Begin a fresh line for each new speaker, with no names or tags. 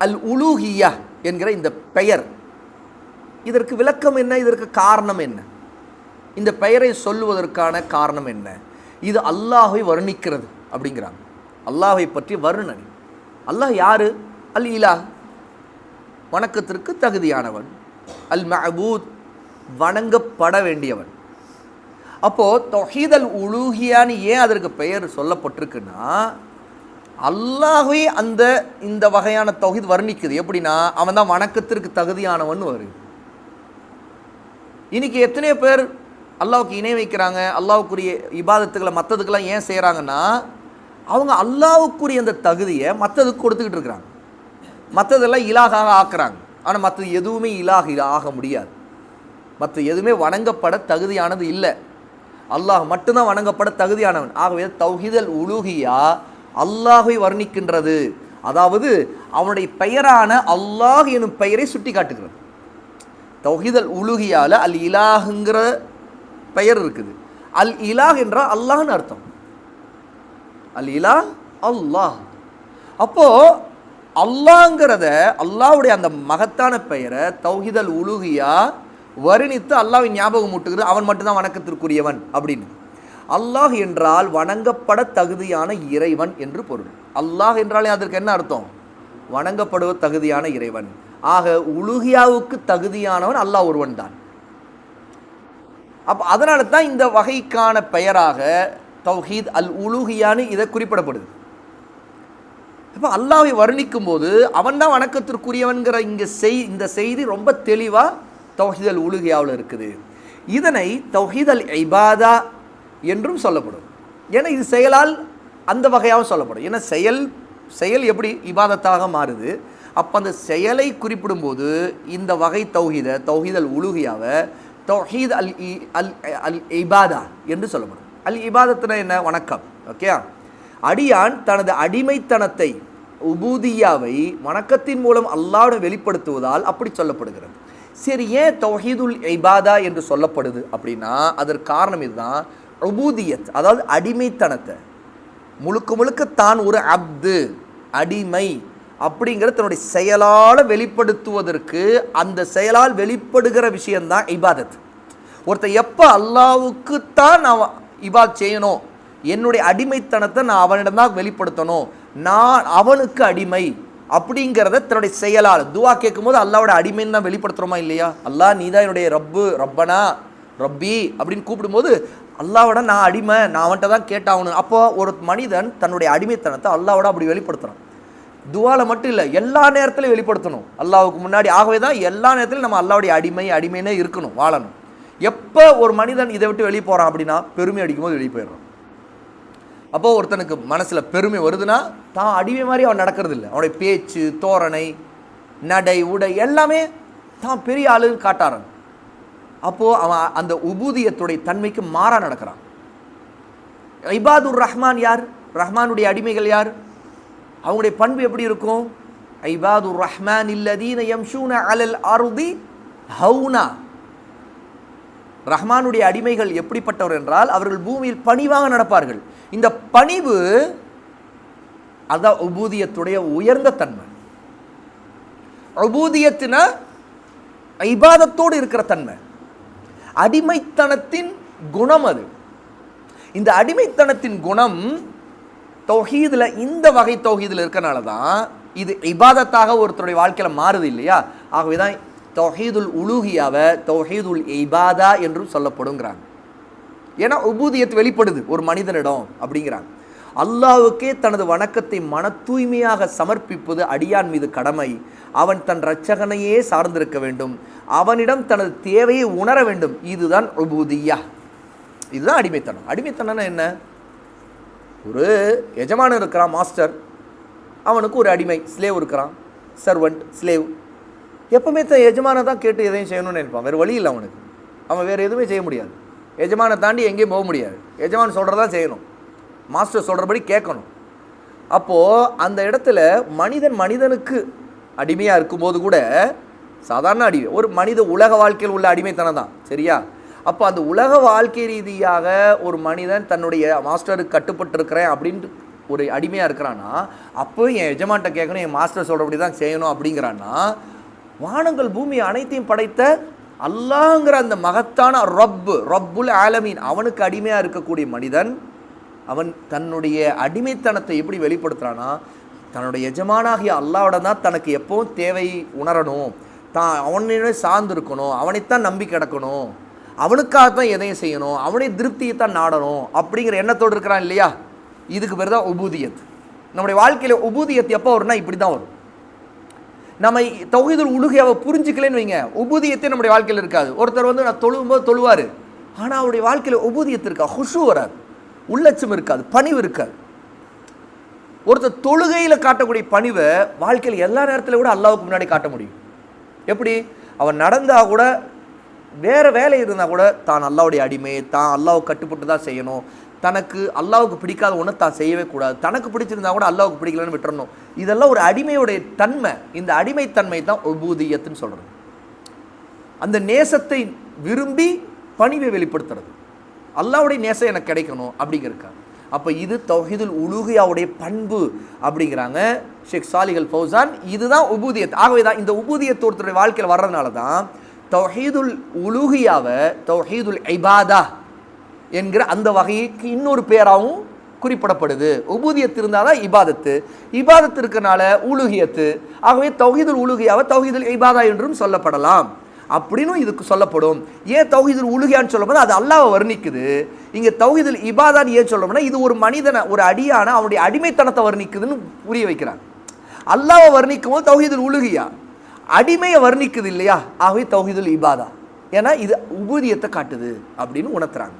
அல் உலூஹியா என்கிற இந்த பெயர், இதற்கு விளக்கம் என்ன? இதற்கு காரணம் என்ன? இந்த பெயரை சொல்லுவதற்கான காரணம் என்ன? இது அல்லாஹை வர்ணிக்கிறது அப்படிங்கிறாங்க. அல்லாஹை பற்றி வர்ணனை. அல்லாஹ் யாரு? அல் இலாஹ், வணக்கத்திற்கு தகுதியானவன். அல் மஅபூத், வணங்கப்பட வேண்டியவன். அப்போது தௌஹீத் அல் உலூஹியான்னு ஏன் அதற்கு பெயர் சொல்லப்பட்டிருக்குன்னா, அல்லாஹே இந்த வகையான தௌஹீத் வர்ணிக்குது. எப்படின்னா, அவன் தான் வணக்கத்திற்கு தகுதியானவன் வருது. இன்னைக்கு எத்தனையோ பேர் அல்லாஹ்வுக்கு இணை வைக்கிறாங்க. அல்லாஹ்வுக்குரிய இபாதத்துக்களை மற்றதுக்கெல்லாம் ஏன் செய்கிறாங்கன்னா, அவங்க அல்லாஹ்வுக்குரிய அந்த தகுதியை மற்றதுக்கு கொடுத்துக்கிட்டு இருக்கிறாங்க. மற்றதெல்லாம் இலாகாக ஆக்குறாங்க. ஆனால் மற்றது எதுவுமே இலாக ஆக முடியாது. மற்ற எதுவுமே வணங்கப்பட தகுதியானது இல்லை. அல்லாஹ் மட்டும்தான் வணங்கப்பட தகுதியானவன். ஆகவே தௌஹீத் அல் உலூஹியா அல்லாஹை வர்ணிக்கின்றது. அதாவது அவனுடைய பெயரான அல்லாஹ் எனும் பெயரை சுட்டி காட்டுகிறது. தௌஹீத் அல் உலூஹியால அல் இலாஹுங்கிற பெயர் இருக்குது. அல் இலாஹ் என்றால் அல்லாஹ்னு அர்த்தம். அல் இலாஹ் அல்லாஹ். அப்போ அல்லாஹ்ங்கிறத, அல்லாஹ்வுடைய அந்த மகத்தான பெயரை தௌஹீத் அல் உலூஹியா வர்ணித்து அல்லாஹ்வை ஞாபகம் ஊட்டுகிறது. அவன் மட்டும்தான் வணக்கத்திற்குரியவன் அப்படின்னு. அல்லாஹ் என்றால் வணங்கப்பட தகுதியான இறைவன் என்று பொருள். அல்லாஹ் என்றாலே அதற்கு என்ன அர்த்தம்? வணங்கப்படுவ தகுதியான இறைவன். ஆக உலூஹியாவுக்கு தகுதியானவன் அல்லாஹ் ஒருவன் தான். அப்போ அதனால தான் இந்த வகைக்கான பெயராக தௌஹீத் அல் உலூஹியான்னு இதை குறிப்பிடப்படுது. இப்போ அல்லாஹ்வை வர்ணிக்கும் போது அவன் தான் வணக்கத்திற்குரியவன்கிற இந்த செய்தி ரொம்ப தெளிவாக தௌஹீத் அல் உலூஹியாவில் இருக்குது. இதனை தௌஹீத் அல் இபாதா என்றும் சொல்லப்படும். ஏன்னா இது செயலால் அந்த வகையாகவும் சொல்லப்படும். ஏன்னா செயல் எப்படி இபாதத்தாக மாறுது, அப்போ அந்த செயலை குறிப்பிடும்போது இந்த வகை தௌஹீத் அல் உலூஹியாவை தௌஹீத் அல் இபாதா என்று சொல்லப்படும். அல் இபாதத்துனா என்ன? வணக்கம். ஓகே. அடியான் தனது அடிமைத்தனத்தை, உபூதியாவை வணக்கத்தின் மூலம் அல்லாஹ்வுடன் வெளிப்படுத்துவதால் அப்படி சொல்லப்படுகிறது. சரி, ஏன் தௌஹீதுல் இபாதா என்று சொல்லப்படுது அப்படின்னா, அதற்கு காரணம் இதுதான். உபூதியத், அதாவது அடிமைத்தனத்தை முழுக்க முழுக்க தான் ஒரு அப்து, அடிமை அப்படிங்கிற தன்னுடைய செயலால் வெளிப்படுத்துவதற்கு, அந்த செயலால் வெளிப்படுகிற விஷயந்தான் இபாதத். ஒருத்தர் எப்போ அல்லாஹ்வுக்கு தான் நான் இபாத் செய்யணும், என்னுடைய அடிமைத்தனத்தை நான் அவனிடம்தான் வெளிப்படுத்தணும், நான் அவனுக்கு அடிமை அப்படிங்கிறத தன்னுடைய செயலால் துவா கேட்கும் போது அல்லாவோட அடிமைன்னு தான் வெளிப்படுத்துகிறோமா இல்லையா? அல்லாஹ் நீ தான் என்னுடைய ரப்பு, ரப்பனா, ரப்பி அப்படின்னு கூப்பிடும்போது அல்லாவோட நான் அடிமை, நான் அவன்கிட்ட தான் கேட்டாகணும். அப்போது ஒரு மனிதன் தன்னுடைய அடிமைத்தனத்தை அல்லாவோட அப்படி வெளிப்படுத்துகிறான். துவாவில் மட்டும் இல்லை, எல்லா நேரத்திலையும் வெளிப்படுத்தணும் அல்லாவுக்கு முன்னாடி. ஆகவே தான் எல்லா நேரத்திலையும் நம்ம அல்லாவுடைய அடிமைனே இருக்கணும், வாழணும். எப்போ ஒரு மனிதன் இதை விட்டு வெளியே போகிறான் அப்படின்னா, பெருமை அடிக்கும் போது வெளியே போயிடுறான். அப்போது ஒருத்தனுக்கு மனசில் பெருமை வருதுன்னா தான் அடிமை மாதிரி அவன் நடக்கிறது இல்லை. அவனுடைய பேச்சு, தோரணை, நடை, உடை எல்லாமே தான் பெரிய ஆளுன்னு காட்டாரன். அப்போது அவன் அந்த உபூதியத்துடைய தன்மைக்கு மாறாக நடக்கிறான். இபாதுர் ரஹ்மான் யார்? ரஹ்மானுடைய அடிமைகள் யார்? அவங்களுடைய பண்பு எப்படி இருக்கும்? இபாதுர் ரஹ்மான் இல்லதீன யம்ஷூன அலல் அர்தி ஹவுனா. ரஹ்மானுடைய அடிமைகள் எப்படிப்பட்டவர் என்றால், அவர்கள் பூமியில் பணிவாக நடப்பார்கள். இந்த பணிவு அதான் உபூதியத்துடைய உயர்ந்த தன்மை. உபூதியத்தினா இபாதத்தோடு இருக்கிற தன்மை, அடிமைத்தனத்தின் குணம் அது. இந்த அடிமைத்தனத்தின் குணம் தௌஹீதுல, இந்த வகை தௌஹீதுல இருக்கனால தான் இது இபாதத்தாக ஒருத்தருடைய வாழ்க்கையில் மாறுது இல்லையா? ஆகவே தான் தௌஹீதுல் உலூஹியாவை தௌஹீதுல் இபாதா என்றும் சொல்லப்படுங்கிறாங்க. ஏன்னா உபூதியத் வெளிப்படுது ஒரு மனிதனிடம் அப்படிங்கிறாங்க. அல்லாஹ்வுக்கே தனது வணக்கத்தை மன தூய்மையாக சமர்ப்பிப்பது அடியான் மீது கடமை. அவன் தன் இரட்சகனையே சார்ந்திருக்க வேண்டும், அவனிடம் தனது தேவையை உணர வேண்டும். இதுதான் உபூதியா, இதுதான் அடிமைத்தனம். அடிமைத்தனம்னா என்ன? ஒரு எஜமானன் இருக்கிறான், மாஸ்டர், அவனுக்கு ஒரு அடிமை ஸ்லேவ் இருக்கிறான், சர்வெண்ட், ஸ்லேவ். எப்பவுமே தான் எஜமானை தான் கேட்டு எதையும் செய்யணும்னு நினைப்பான். வேறு வழி இல்லை அவனுக்கு, அவன் வேறு எதுவுமே செய்ய முடியாது. எஜமானை தாண்டி எங்கேயும் போக முடியாது. எஜமான் சொல்கிறதான் செய்யணும், மாஸ்டர் சொல்கிறபடி கேட்கணும். அப்போது அந்த இடத்துல மனிதனுக்கு அடிமையாக இருக்கும்போது கூட சாதாரண அடிமை, ஒரு மனித உலக வாழ்க்கையில் உள்ள அடிமைத்தனம் தான், சரியா? அப்போ அந்த உலக வாழ்க்கை ரீதியாக ஒரு மனிதன் தன்னுடைய மாஸ்டருக்கு கட்டுப்பட்டு இருக்கிறேன் அப்படின்ட்டு ஒரு அடிமையாக இருக்கிறான்னா அப்போ என் எஜமான்ட்ட கேட்கணும், என் மாஸ்டர் சொல்கிறபடி தான் செய்யணும் அப்படிங்கிறான்னா, வானங்கள் பூமி அனைத்தையும் படைத்த அல்லாஹ்ங்கிற அந்த மகத்தான ரப்புல் ஆலமீன் அவனுக்கு அடிமையாக இருக்கக்கூடிய மனிதன் அவன் தன்னுடைய அடிமைத்தனத்தை எப்படி வெளிப்படுத்துகிறான்னா, தன்னுடைய எஜமானாகிய அல்லாஹ்வோட தான் தனக்கு எப்பவும் தேவை உணரணும், தான் அவனையே சார்ந்து இருக்கணும், அவனைத்தான் நம்பி கிடக்கணும், அவனுக்காகத்தான் எதையும் செய்யணும், அவனை திருப்தியை தான் நாடணும் அப்படிங்கிற எண்ணத்தோடு இருக்கிறான் இல்லையா. இதுக்கு பேர் தான் உபூதியத். நம்முடைய வாழ்க்கையில் உபூதியத் எப்போ வரும்னா இப்படி தான் வரும். நம்ம தௌஹீதுல் உலூஹியாவை புரிஞ்சுக்கலன்னு வைங்க, உபூதியத்தே நம்முடைய வாழ்க்கையில் இருக்காது. ஒருத்தர் வந்து நான் தொழும்போது தொழுவார், ஆனால் அவருடைய வாழ்க்கையில் உபூதியத்து இருக்கா, ஹுஷு வராது, உள்ளச்சம் இருக்காது, பணிவு இருக்காது. ஒருத்தர் தொழுகையில் காட்டக்கூடிய பணிவை வாழ்க்கையில் எல்லா நேரத்தில் கூட அல்லாஹ்வுக்கு முன்னாடி காட்ட முடியும். எப்படி? அவன் நடந்தால் கூட, வேறு வேலை இருந்தால் கூட தான் அல்லாஹ்வுடைய அடிமை, தான் அல்லாஹ்வுக்கு கட்டுப்பட்டு தான் செய்யணும், தனக்கு அல்லாஹ்வுக்கு பிடிக்காத ஒன்று தான் செய்யவே கூடாது, தனக்கு பிடிச்சிருந்தா கூட அல்லாஹ்வுக்கு பிடிக்கலன்னு விட்டுறணும். இதெல்லாம் ஒரு அடிமையுடைய தன்மை. இந்த அடிமைத்தன்மை தான் உபூதியத்துன்னு சொல்கிறது. அந்த நேசத்தை விரும்பி பணிவை வெளிப்படுத்துறது, அல்லாஹ்வுடைய நேசம் எனக்கு கிடைக்கணும் அப்படிங்கிறக்காக. அப்போ இது தௌஹீதுல் உலூஹியாவுடைய பண்பு அப்படிங்கிறாங்க ஷேக் சாலிஹ் அல் ஃபௌசான். இதுதான் உபூதியத். ஆகவே தான் இந்த உபூதியத் ஒருத்தருடைய வாழ்க்கையில் வர்றதுனால தான் தௌஹீதுல் உலூஹியாவை தௌஹீதுல் இபாதா என்கிற அந்த வகைக்கு இன்னொரு பேராகவும் குறிப்பிடப்படுது. உபூதியத் இருந்தால் தான் இபாதத்து, இபாதத்து இருக்கனால உலூஹியத்து. ஆகவே தௌஹீதுல் உலூஹியாவை தௌஹீதுல் இபாதா என்றும் சொல்லப்படலாம் அப்படின்னு இதுக்கு சொல்லப்படும். ஏன் தௌஹீதுல் உலூஹியான்னு சொல்லும்போது அது அல்லாஹ்வை வர்ணிக்குது. இங்கே தௌஹீதுல் இபாதான்னு ஏன் சொல்லணும்னா இது ஒரு மனிதனை, ஒரு அடியான அவனுடைய அடிமைத்தனத்தை வர்ணிக்குதுன்னு புரிய வைக்கிறாங்க. அல்லாஹ்வை வர்ணிக்கும் போது தௌஹீதுல் உலூஹியா, அடிமையை வர்ணிக்குது இல்லையா, ஆகவே தௌஹீதுல் இபாதா. ஏன்னா இது உபூதியத்தை காட்டுது அப்படின்னு உணர்த்துறாங்க.